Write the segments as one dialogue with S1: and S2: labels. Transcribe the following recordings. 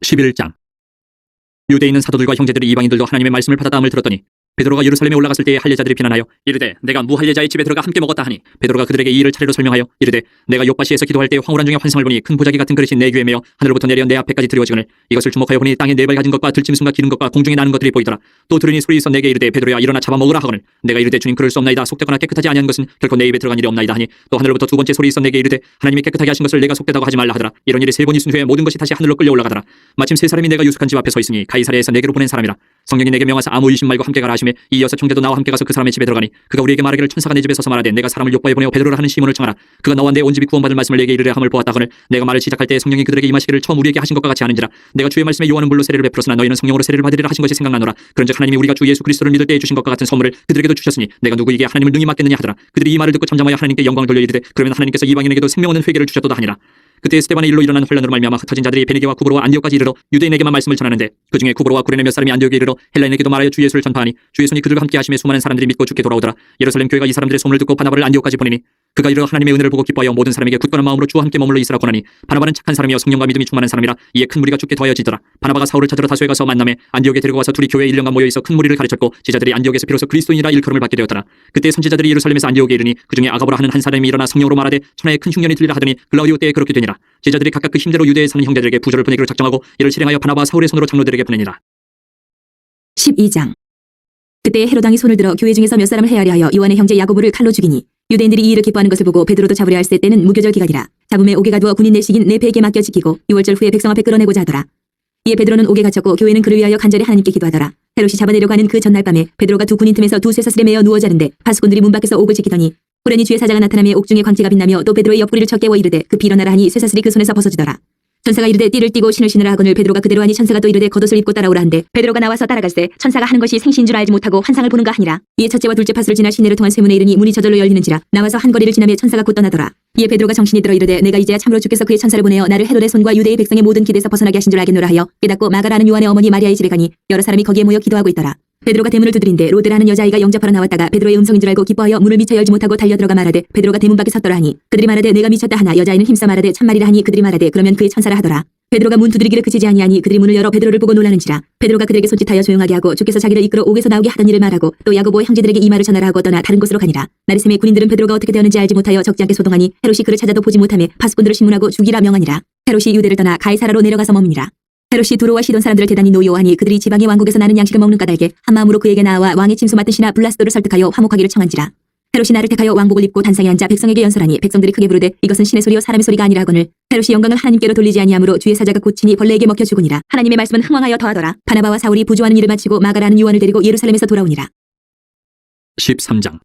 S1: 11장. 유대에 있는 사도들과 형제들이 이방인들도 하나님의 말씀을 받았다함을 들었더니 베드로가 예루살렘에 올라갔을 때에 할례자들이 비난하여 이르되 내가 무할례자의 집에 들어가 함께 먹었다 하니 베드로가 그들에게 이 일을 차례로 설명하여 이르되 내가 욥바시에서 기도할 때 황홀한 중에 환상을 보니 큰 보자기 같은 그릇이 내 귀에 매어 하늘로부터 내려 내 앞에까지 드리워지거늘 이것을 주목하여 보니 땅에 네 발 가진 것과 들짐승과 기른 것과 공중에 나는 것들이 보이더라. 또 들으니 소리 있어 내게 이르되 베드로야 일어나 잡아먹으라 하거늘 내가 이르되 주님 그럴 수 없나이다. 속되거나 깨끗하지 아니한 것은 결코 내 입에 들어간 일이 없나이다 하니 또 하늘로부터 두 번째 소리 있어 내게 이르되 하나님이 깨끗하게 하신 것을 내가 속되다고 하지 말라 하더라. 이런 일이 세 번 있은 후에 모든 것이 다시 하늘로 끌려 올라가더라. 마침 세 사람이 내가 유숙한 집 앞에 서 있으니 가이사랴에서 내게로 보낸 사람이라. 성령이 내게 명하사 아무 의심 말고 함께 가라 하시매 이 여섯 형제도 나와 함께 가서 그 사람의 집에 들어가니 그가 우리에게 말하기를 천사가 내 집에 서서 말하되 내가 사람을 욥바에 보내어 베드로라 하는 시몬을 청하라. 그가 너와 내 온 집이 구원받을 말씀을 내게 이르려 함을 보았다 하거늘 내가 말을 시작할 때 성령이 그들에게 임하시기를 처음 우리에게 하신 것과 같이 하는지라. 내가 주의 말씀에 요한은 물로 세례를 베풀었으나 너희는 성령으로 세례를 받으리라 하신 것이 생각나노라. 그런즉 하나님이 우리가 주 예수 그리스도를 믿을 때에 주신 것과 같은 선물을 그들에게도 주셨으니 내가 누구에게 하나님을 능히 맡겠느냐 하더라. 그들이 이 말을 듣고 잠잠하여 하나님께 영광을 돌려 이르되 그러면 하나님께서 이방인에게도 생명 얻는 회개를 주셨도다 하니라. 그때 스데반의 일로 일어난 혼란으로 말미암아 흩어진 자들이 베니게와 구브로와 안디옥까지 이르러 유대인에게만 말씀을 전하는데 그중에 구브로와 구레네 몇 사람이 안디옥에 이르러 헬라인에게도 말하여 주 예수를 전파하니 주의 손이 그들과 함께 하심에 수많은 사람들이 믿고 주께 돌아오더라. 예루살렘 교회가 이 사람들의 소문을 듣고 바나바를 안디옥까지 보내니 그가 이르러 하나님의 은혜를 보고 기뻐하여 모든 사람에게 굳건한 마음으로 주와 함께 머물러 있으라 권하니 바나바는 착한 사람이여 성령과 믿음이 충만한 사람이라. 이에 큰 무리가 주께 더하여지더라. 바나바가 사울을 찾으러 다소에 가서 만남에 안디옥에 데리고 와서 둘이 교회에 1년간 모여 있어 큰 무리를 가르쳤고 제자들이 안디옥에서 비로소 그리스도인이라 일컬음을 받게 되었더라. 그때 선지자들이 예루살렘에서 안디옥에 이르니 그중에 아가보라 하는 한 사람이 일어나 성령으로 말하되 천하에 큰 흉년이 들리라 하더니 글라우디오 때에 그렇게 되니라. 제자들이 각각 그 힘대로 유대에 사는 형제들에게 부조를 보내기로 작정하고 이를 실행하여 바나바와 사울의 손으로 장로들에게 보내니라.
S2: 12장. 그때 헤로당이 손을 들어 교회 중에서 몇 사람을 해하려 하여 요한의 형제 야고보를 칼로 죽이니 유대인들이 이 일을 기뻐하는 것을 보고 베드로도 잡으려 할세 때는 무교절 기각이라. 잡음에 옥에 가두어 군인 내식인 네 배에게 맡겨 지키고 6월절 후에 백성 앞에 끌어내고자 하더라. 이에 베드로는 옥에 갇혔고 교회는 그를 위하여 간절히 하나님께 기도하더라. 헤롯이 잡아내려고 하는 그 전날 밤에 베드로가 두 군인 틈에서 두 쇠사슬에 매어 누워 자는데 파수꾼들이 문 밖에서 옥을 지키더니 호련히 주의 사자가 나타나며 옥중에 광채가 빛나며 또 베드로의 옆구리를 쳐 깨워 이르되 급히 일어나라 하니 쇠사슬이 그 손에서 벗어지더라. 천사가 이르되 띠를 띠고 신을 신으라 하거늘 베드로가 그대로 하니 천사가 또 이르되 겉옷을 입고 따라오라 한데 베드로가 나와서 따라갈세 천사가 하는 것이 생시인 줄 알지 못하고 환상을 보는가 하니라. 이에 첫째와 둘째 파수를 지나 시내를 통한 쇠문에 이르니 문이 저절로 열리는지라. 나와서 한 거리를 지나며 천사가 곧 떠나더라. 이에 베드로가 정신이 들어 이르되 내가 이제야 참으로 주께서 그의 천사를 보내어 나를 헤롯의 손과 유대의 백성의 모든 기대에서 벗어나게 하신 줄 알겠노라 하여 깨닫고 마가라는 요한의 어머니 마리아의 집에 가니 여러 사람이 거기에 모여 기도하고 있더라. 베드로가 대문을 두드린데 로데라는 여자아이가 영접하러 나왔다가 베드로의 음성인 줄 알고 기뻐하여 문을 미처 열지 못하고 달려 들어가 말하되 베드로가 대문 밖에 섰더라 하니 그들이 말하되 내가 미쳤다 하나 여자아이는 힘써 말하되 참말이라 하니 그들이 말하되 그러면 그의 천사라 하더라. 베드로가 문 두드리기를 그치지 아니하니 그들이 문을 열어 베드로를 보고 놀라는지라. 베드로가 그들에게 손짓하여 조용하게 하고 주께서 자기를 이끌어 옥에서 나오게 하던 일을 말하고 또 야고보 형제들에게 이 말을 전하라 하고 떠나 다른 곳으로 가니라. 나리샘의 군인들은 베드로가 어떻게 되었는지 알지 못하여 적지 않게 소동하니 헤롯이 그를 찾아도 보지 못하며 파수꾼들을 신문하고 죽이라 명하니라. 헤롯이 유대를 떠나 가이사라로 내려가서 머무니라. 헤롯이 두로와 시돈 사람들을 대단히 노여워하니 그들이 지방의 왕국에서 나는 양식을 먹는 까닭에 한 마음으로 그에게 나와 왕의 침수 맡은 신하 블라스도를 설득하여 화목하기를 청한지라. 헤롯이 나를 택하여 왕복을 입고 단상에 앉아 백성에게 연설하니 백성들이 크게 부르되 이것은 신의 소리요 사람의 소리가 아니라 하거늘 헤롯이 영광을 하나님께로 돌리지 아니하므로 주의 사자가 고치니 벌레에게 먹혀 죽으니라. 하나님의 말씀은 흥왕하여 더하더라. 바나바와 사울이 부조하는 일을 마치고 마가라는 요한을 데리고 예루살렘에서 돌아오니라.
S1: 13장.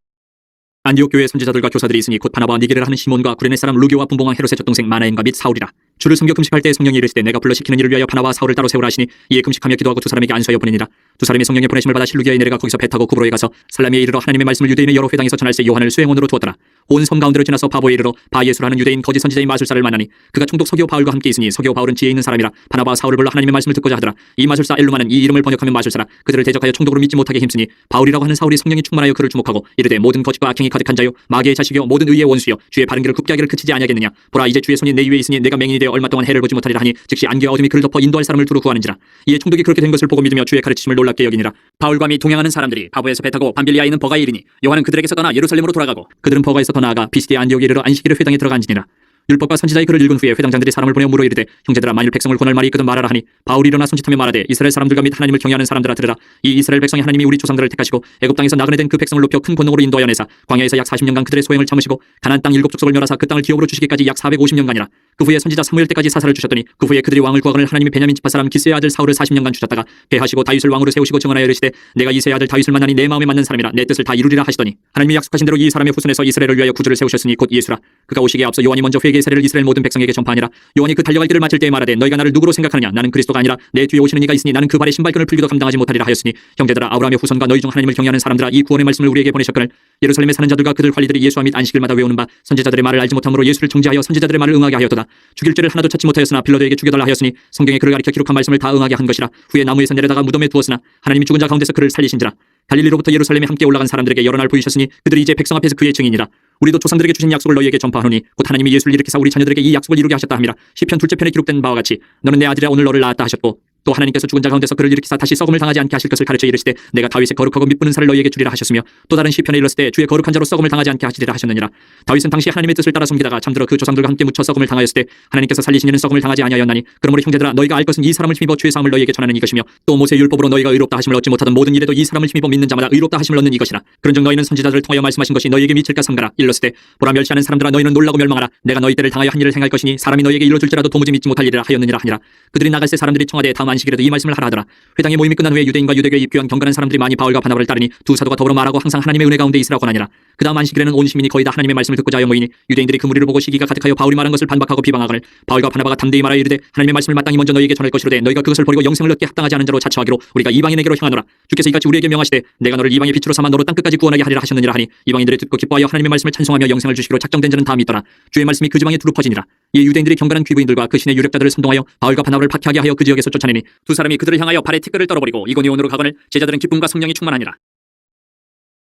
S1: 안디옥 교회 선지자들과 교사들이 있으니 곧 바나바와 니게를 하는 시몬과 구레네 사람 루교와 분봉왕 헤롯의 젖동생 마나엠과 및 사울이라. 주를 섬겨 금식할 때 성령이 이르시되 내가 불러 시키는 일을 위하여 바나바와 사울을 따로 세우라 하시니 이에 금식하며 기도하고 두 사람에게 안수하여 보내니라. 두 사람이 성령의 보내심을 받아 실루기아에 내려가 거기서 배 타고 구브로에 가서 살라미에 이르러 하나님의 말씀을 유대인의 여러 회당에서 전할세 요한을 수행원으로 두었더라. 온 섬 가운데로 지나서 바보에 이르러 바예수라는 유대인 거짓 선지자인 마술사를 만나니 그가 총독 서기오 바울과 함께 있으니 서기오 바울은 지혜 있는 사람이라. 바나바와 사울을 불러 하나님의 말씀을 듣고자 하더라. 이 마술사 엘루마는 이 이름을 번역하면 마술사라. 그들을 대적하여 총독으로 믿지 못하게 힘쓰니 바울이라고 하는 사울이 성령이 충만하여 그를 주목하고 이르되 모든 거짓과 악행이 가득한 자요 마귀의 자식이요 모든 의의 원수요 주의 바른 길을 굽게 하기를 그치지 아니하겠느냐. 보라 이제 주의 손이 내 위에 있으니 내가 맹인이 되어 얼마 동안 해를 보지 못하리라 하니 즉시 안개와 어둠이 그를 덮어 인도할 사람을 두루 구하는지라. 이에 총독이 그렇게 된 것을 보고 믿으며 주의 가르치심을 놀랍게 여기니라. 바울과 및 동행하는 사람들이 바보에서 배 타고 밤빌리아에 있는 버가에 이르니 요한은 그들에게서 떠나 예루살렘으로 돌아가고 그들은 버가에서 더 나아가 비시디아 안디옥에 이르러 안식일의 회당에 들어간지니라. 율법과 선지자의 글을 읽은 후에 회당장들이 사람을 보내어 물어 이르되 형제들아 만일 백성을 권할 말이 있거든 말하라 하니 바울이 일어나 손짓하며 말하되 이스라엘 사람들과 및 하나님을 경외하는 사람들아 들으라. 이 이스라엘 백성이 하나님이 우리 조상들을 택하시고 애굽 땅에서 나그네 된 그 백성을 높여 큰 권능으로 인도하여 내사 광야에서 약 40년간 그들의 소행을 참으시고 가나안 땅 7족속을 멸하사 그 땅을 기업으로 주시기까지 약 450년간이라. 그 후에 선지자 사무엘 때까지 사사를 주셨더니 그 후에 그들이 왕을 구하거늘 하나님이 베냐민 지파 사람 기스의 아들 사울을 40년간 주셨다가 배하시고 다윗을 왕으로 세우시고 증언하여 이르시되 내가 이새의 아들 다윗을 만나니 내 마음에 맞는 사람이라 내 뜻을 다 이루리라 하시더니 하나님이 약속하신 대로 이 사람의 후손에서 이스라엘을 위하여 구주를 세우셨으니 곧 예수라. 그가 오시기에 앞서 요한이 먼저 회개의 세례를 이스라엘 모든 백성에게 전파하니라. 요한이 그 달려갈 길을 마칠 때에 말하되 너희가 나를 누구로 생각하느냐. 나는 그리스도가 아니라 내 뒤에 오시는 이가 있으니 나는 그 발의 신발끈을 풀기도 감당하지 못하리라 하였으니 형제들아 아브라함의 후손과 너희 중 하나님을 경외하는 사람들아 이 구원의 말씀을 우리에게 보내셨거늘 예루살렘에 사는 자들과 그들 관리들이 예수와 및 안식일마다 외우는 바 선지자들의 말을 알지 못함으로 예수를 정죄하여 선지자들의 말을 응하게 하였도다. 죽일 죄를 하나도 찾지 못하였으나 빌라도에게 죽여달라 하였으니 성경에 그를 가리켜 기록한 말씀을 다 응하게 한 것이라. 후에 나무에서 내려다가 무덤에 두었으나 하나님이 죽은 자 가운데서 그를 살리신지라. 갈릴리로부터 예루살렘에 함께 올라간 사람들에게 여러 날 보이셨으니 그들이 이제 백성 앞에서 그의 증인이라. 우리도 조상들에게 주신 약속을 너희에게 전파하노니 곧 하나님이 예수를 일으키사 우리 자녀들에게 이 약속을 이루게 하셨다 함이라. 시편 둘째 편에 기록된 바와 같이 너는 내 아들이라 오늘 너를 낳았다 하셨고 또 하나님께서 죽은 자 가운데서 그를 일으키사 다시 썩음을 당하지 않게 하실 것을 가르쳐 이르시되 내가 다윗의 거룩하고 밑부는 살을 너희에게 주리라 하셨으며 또 다른 시편에 이르렀을 때 주의 거룩한 자로 썩음을 당하지 않게 하시리라 하셨느니라. 다윗은 당시 하나님의 뜻을 따라 섬기다가 잠들어 그 조상들과 함께 묻혀 썩음을 당하였을 때 하나님께서 살리신 이는 썩음을 당하지 아니하였나니 그러므로 형제들아 너희가 알 것은 이 사람을 힘입어 주의 사함을 너희에게 전하는 이것이며 또 모세 율법으로 너희가 의롭다 하심을 얻지 못하던 모든 일에도 이 사람을 힘입어 믿는 자마다 의롭다 하심을 얻는 이것이라. 그런즉 너희는 선지자들을 통하여 말씀하신 것이 너희에게 미칠까 삼가라. 일렀을 때 보라 멸시하는 사람들아 너희는 놀라고 멸망하라. 내가 너희 때를 당하여 한 일을 행할 것이니 사람이 너희에게 일러줄지라도 도무지 믿지 못할 일이라 하였느니라 하니라. 그들이 나갈 때 사람들이 청하되 다음 안식일에도 이 말씀을 하라 하더라. 회당의 모임이 끝난 후에 유대인과 유대교에 입교한 경건한 사람들이 많이 바울과 바나바를 따르니 두 사도가 더불어 말하고 항상 하나님의 은혜 가운데 있으라 권하니라. 그 다음 안식일에는 온 시민이 거의 다 하나님의 말씀을 듣고자 하여 모이니 유대인들이 그 무리를 보고 시기가 가득하여 바울이 말한 것을 반박하고 비방하거늘 바울과 바나바가 담대히 말하여 이르되 하나님의 말씀을 마땅히 먼저 너희에게 전할 것이로되 너희가 그것을 버리고 영생을 얻게 합당하지 않은 자로 자처하기로 우리가 이방인에게로 향하노라. 주께서 이같이 우리에게 명하시되 내가 너를 이방의 빛으로 삼아 너로 땅끝까지 구원하게 하리라 하셨느니라 하니 이방인들이 듣고 기뻐하여 하나님의 말씀을 찬송하며 영생을 주시기로 작정된 자는 다음이 있더라. 주의 말씀이 그 지방에 두루 퍼지니라. 이 유대인들이 경건한 귀부인들과 그 신의 유력자들을 선동하여 바울과 바나바를 박해하게 하여 그 지역에서 쫓아내니 두 사람이 그들을 향하여 발에 티끌을 떨어버리고 이고니온으로 가거늘 제자들은 기쁨과 성령이 충만하니라.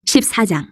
S2: 14장.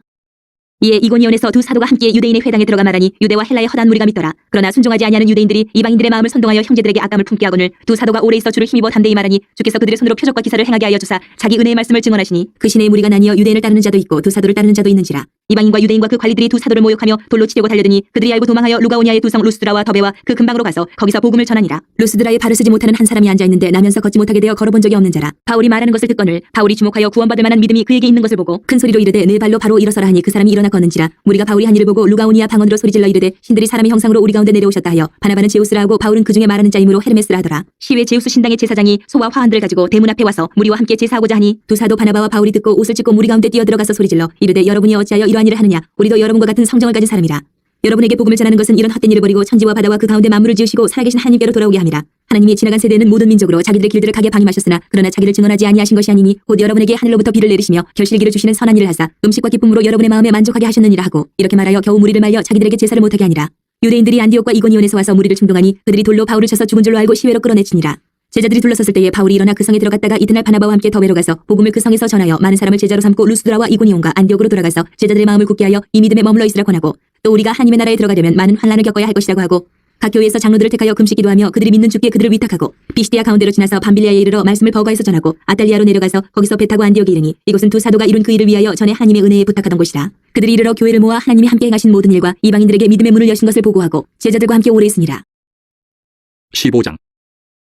S2: 이에 이고니온에서 두 사도가 함께 유대인의 회당에 들어가 말하니 유대와 헬라의 허다한 무리가 믿더라. 그러나 순종하지 아니하는 유대인들이 이방인들의 마음을 선동하여 형제들에게 악감을 품게 하거늘 두 사도가 오래 있어 주를 힘입어 담대히 말하니 주께서 그들의 손으로 표적과 기사를 행하게 하여 주사 자기 은혜의 말씀을 증언하시니 그 신의 무리가 나뉘어 유대인을 따르는 자도 있고 두 사도를 따르는 자도 있는지라. 이방인과 유대인과 그 관리들이 두 사도를 모욕하며 돌로 치려고 달려드니 그들이 알고 도망하여 루가오니아의 두 성 루스드라와 더베와 그 근방으로 가서 거기서 복음을 전하니라. 루스드라에 발을 쓰지 못하는 한 사람이 앉아있는데 나면서 걷지 못하게 되어 걸어본 적이 없는 자라. 바울이 말하는 것을 듣거늘 바울이 주목하여 구원받을 만한 믿음이 그에게 있는 것을 보고 큰 소리로 이르되 네 발로 바로 일어서라 하니 그 사람이 일어나 걷는지라. 무리가 바울이 한 일을 보고 루가오니아 방언으로 소리질러 이르되 신들이 사람의 형상으로 우리 가운데 내려오셨다 하여 바나바는 제우스라 하고 바울은 그중에 말하는 자이므로 헤르메스라 하더라. 시외 제우스 신당의 제사장이 소와 화환들을 가지고 대문 앞에 와서 무리와 함께 제사하고자 하니 두 사도 바나바와 바울이 듣고 옷을 찢고 무리 가운데 뛰어들어가서 소리질러 이르되 여러분이 어찌하여 이러한 일을 하느냐. 우리도 여러분과 같은 성정을 가진 사람이라. 여러분에게 복음을 전하는 것은 이런 헛된 일을 버리고 천지와 바다와 그 가운데 만물을 지으시고 살아계신 하나님께로 돌아오게 함이라. 하나님이 지나간 세대에는 모든 민족으로 자기들의 길들을 가게 방임하셨으나 그러나 자기를 증언하지 아니하신 것이 아니니 곧 여러분에게 하늘로부터 비를 내리시며 결실기를 주시는 선한 일을 하사 음식과 기쁨으로 여러분의 마음에 만족하게 하셨느니라 하고 이렇게 말하여 겨우 무리를 말려 자기들에게 제사를 못하게 하니라. 유대인들이 안디옥과 이고니온에서 와서 무리를 충동하니 그들이 돌로 바울을 쳐서 죽은 줄로 알고 시외로 끌어내치니라. 제자들이 둘러섰을 때에 바울이 일어나 그 성에 들어갔다가 이튿날 바나바와 함께 더베로 가서 복음을 그 성에서 전하여 많은 사람을 제자로 삼고 루스드라와 이고니온과 안디옥으로 돌아가서 제자들의 마음을 굳게 하여 이 믿음에 머물러 있으라 권하고 또 우리가 하나님의 나라에 들어가려면 많은 환난을 겪어야 할 것이라고 하고 각 교회에서 장로들을 택하여 금식 기도하며 그들이 믿는 주께 그들을 위탁하고 피시디아 가운데로 지나서 밤빌리아에 이르러 말씀을 버가에서 전하고 아탈리아로 내려가서 거기서 배 타고 안디옥에 이르니 이곳은 두 사도가 이룬 그 일을 위하여 전에 하나님의 은혜에 부탁하던 곳이라. 그들이 이르러 교회를 모아 하나님이 함께 행하신 모든 일과 이방인들에게 믿음의 문을 여신 것을 보고하고 제자들과 함께 오래 있으니라.
S1: 15장.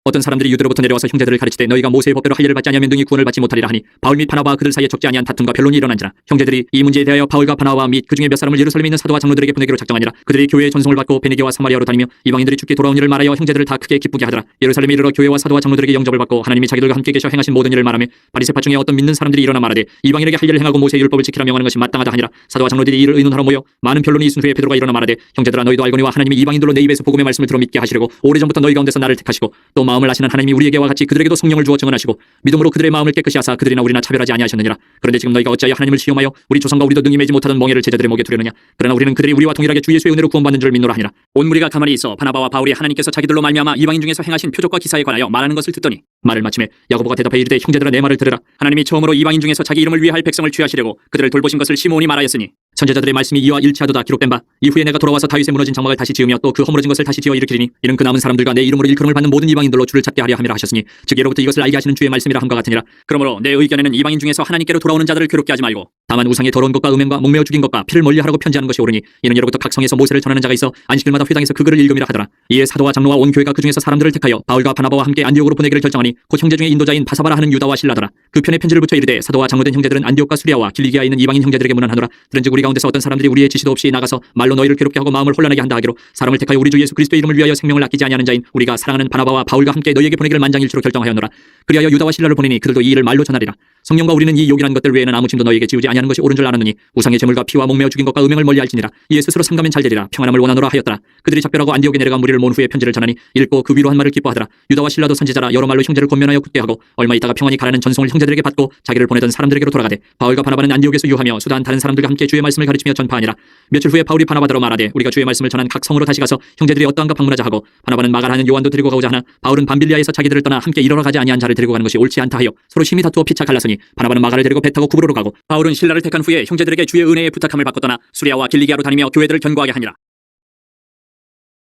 S1: 어떤 사람들이 유대로부터 내려와서 형제들을 가르치되 너희가 모세의 법대로 할 일을 받지 아니하면 능히 구원을 받지 못하리라 하니 바울 및 바나바와 그들 사이에 적지 아니한 다툼과 변론이 일어난지라. 형제들이 이 문제에 대하여 바울과 바나바와 및 그중에 몇 사람을 예루살렘에 있는 사도와 장로들에게 보내기로 작정하니라. 그들이 교회의 전송을 받고 베네게와 사마리아로 다니며 이방인들이 죽게 돌아온 일을 말하여 형제들을 다 크게 기쁘게 하더라. 예루살렘에 이르러 교회와 사도와 장로들에게 영접을 받고 하나님이 자기들과 함께 계셔 행하신 모든 일을 말하며 바리새파 중에 어떤 믿는 사람들이 일어나 말하되 이방인에게 할 일을 행하고 모세의 율법을 지키라 명하는 것이 마땅하다 하니라. 사도와 장로들이 이를 의논하러 모여 많은 변론이 있은 후에 베드로가 일어나 말하되 형제들아 너희도 알거니와 하나님이 이방인들로 내 입에서 복음의 말씀을 들어 믿게 하시려고 오래전부터 너희 가운데서 나를 택하시고 또 마음을 아시는 하나님이 우리에게와 같이 그들에게도 성령을 주어 증언하시고 믿음으로 그들의 마음을 깨끗이 하사 그들이나 우리나 차별하지 아니하셨느니라. 그런데 지금 너희가 어찌하여 하나님을 시험하여 우리 조상과 우리도 능히 매지 못하던 멍에를 제자들의 목에 두려느냐. 그러나 우리는 그들이 우리와 동일하게 주 예수의 은혜로 구원받는 줄 믿노라 하니라. 온 무리가 가만히 있어 바나바와 바울이 하나님께서 자기들로 말미암아 이방인 중에서 행하신 표적과 기사에 관하여 말하는 것을 듣더니 말을 마침에 야고보가 대답해 이르되 형제들아 내 말을 들으라. 하나님이 처음으로 이방인 중에서 자기 이름을 위할 백성을 취하시려고 그들을 돌보신 것을 시므온이 말하였으니 선지자들의 말씀이 이와 일치하도다 기록된 바 이후에 내가 돌아와서 다윗의 무너진 장막을 다시 지으며 또 그 허물어진 것을 다시 지어 일으키리니 이는 그 남은 사람들과 내 이름으로 일컬음을 받는 모든 이방인들로 주를 찾게 하려 함이라 하셨으니 즉 예로부터 이것을 알게 하시는 주의 말씀이라 함과 같으니라. 그러므로 내 의견에는 이방인 중에서 하나님께로 돌아오는 자들을 괴롭게 하지 말고 다만 우상의 더러운 것과 음행과 목매어 죽인 것과 피를 멀리하라고 편지하는 것이 옳으니 이는 예로부터 각 성에서 모세를 전하는 자가 있어 안식일마다 회당에서 그 글을 읽음이라 하더라. 이에 사도와 장로와 온 교회가 그 중에서 사람들을 택하여 바울과 바나바와 함께 안디옥으로 보내기를 결정하니 곧 형제 중에 인도자인 바사바라 하는 유다와 실라더라. 그 편에 편지를 붙여 이르되 사도와 장로된 형제들은 안디옥과 수리아와 길리기아에 있는 이방인 형제들에게 문안하노라. 들은즉 우리 가운데서 어떤 사람들이 우리의 지시도 없이 나가서 말로 너희를 괴롭게 하고 마음을 혼란하게 한다 하기로 사람을 택하여 우리 주 예수 그리스도의 이름을 위하여 생명을 아끼지 아니하는 자인 우리가 사랑하는 바나바와 바울과 함께 너희에게 보내기를 만장일치로 결정하였노라. 그리하여 유다와 실라를 보내니 그들도 이 일을 말로 전하리라. 성령과 우리는 이 요긴한 것들 외에는 아무 짐도 너희에게 지우지 아니하는 것이 옳은 줄 알았느니 우상의 제물과 피와 목매어 죽인 것과 음행을 멀리할지니라. 이에 스스로 삼가면 잘되리라. 평안함을 원하노라 하였더라. 그들이 작별하고 안디옥에 내려가 무리를 모은 후에 편지를 전하니 읽고 그 위로 한 말을 기뻐하더라. 유다와 실라도 선지자라 여러 말로 형제를 권면하여 굳게 하고 얼마 있다가 평안히 가라는 전송을 형제들에게 받고 자기를 보내던 사람들에게로 돌아가되 바울과 바나바는 안디옥에서 유하며 수다한 다른 사람들과 함께 주의 말씀을 가르치며 전파하니라. 며칠 후에 바울이 바나바더러 말하되 우리가 주의 말씀을 전한 각 성으로 다시 가서 형제들이 어떠한가 방문하자 하고 바나바는 마가라는 요한도 데리고 가고자 하나 바울은 밤빌리아에서 자기들을 떠나 함께 일하러 가지 아니한 자를 데리고 가는 것이 옳지 않다 하여 서로 심히 다투어 피차 갈라서니 바나바는 마가를 데리고 배 타고 구브로로 가고 바울은 신라를 택한 후에 형제들에게 주의 은혜에 부탁함을 받고 떠나 수리아와 길리기아로 다니며 교회들을 견고하게 하니라.